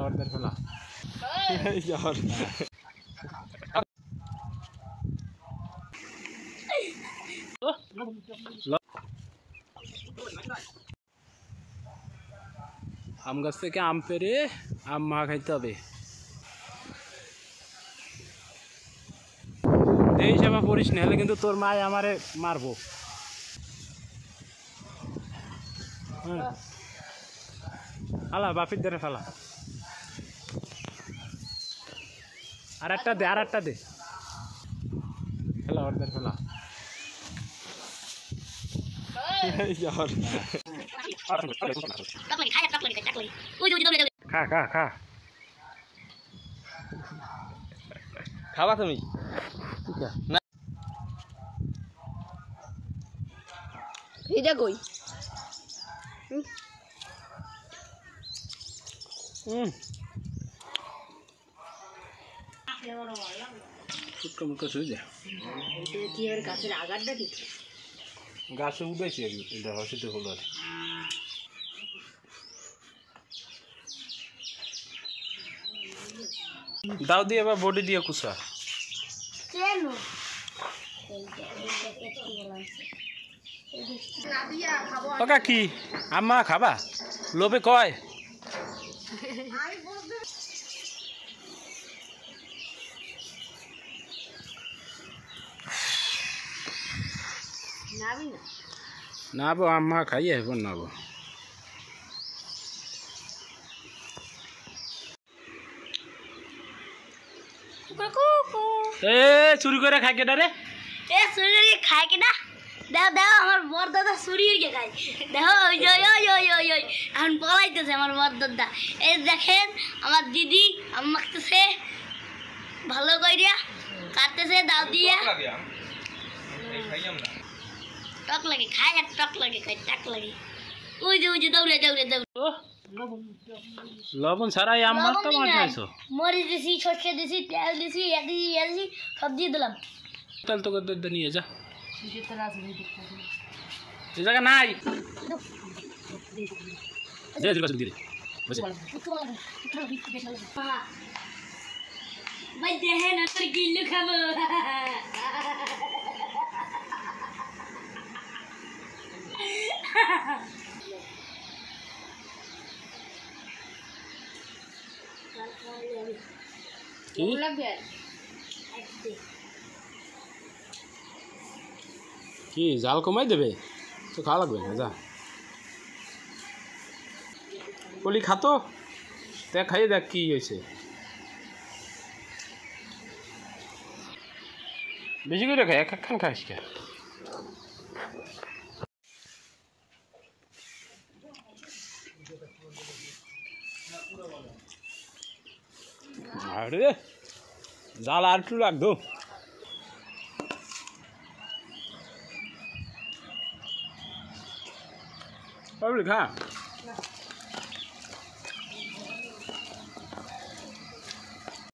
order fela. Yaar. आम गाछ থেকে আম পেড়ে আম মা খাইতে হবে। এই সেবা করিস না, হলে কিন্তু তোর মা আমারে মারবো। আলা বাপির ধরে ফেলা। আর একটা দে ফেলা অর্ডার ফেলা। খা খা খা খাবা তুমি না? এটা কই? ফুটকা মুটকা শুয়ে যা। কি এর গাছের আগারটা কি? গাছে উঠেছি এটা হসিতে হলো আর দাও দিয়ে এবার বডি দিয়ে কুসা কেন ওকা কি আম্মা খাবা লোভে কয় না বো আম্মা খাইয়ে বনাবো এ চুরি করে খায় কেডা রে? এ চুরি করে খায় কেডা? দাও দাও আমার বড় দাদা চুরি করে খায়। দেখো ওই ওই এখন পলাইতেছে আমার বড় দাদা। এই দেখেন আমার দিদি আমাকে ভালো কইরা কাটতেছে দাও দিয়া। টক লাগে খায় আর টক লাগে খায় টাক লাগে। ওই যে দৌড়ে লবণ ছাড়াই আম মারতে মারছো? মরিচ দিছি, সরষে দিছি, তেল দিছি, দিছি সব দিয়ে দিলাম। তেল তো করে নিয়ে যা, এই জায়গা নাই দে দিবা দিয়ে বসে ভাই দেখেন না তোর গিল্লু খাবো। কি জাল কমাই দেবে তো খাওয়া লাগবে না যা বলি খাতো দেখ খাইয়ে দেখ কি হয়েছে বেশি করে খাই এক খান খাইস কে আরে জাল আর একটু রাখবো Pauli, ha?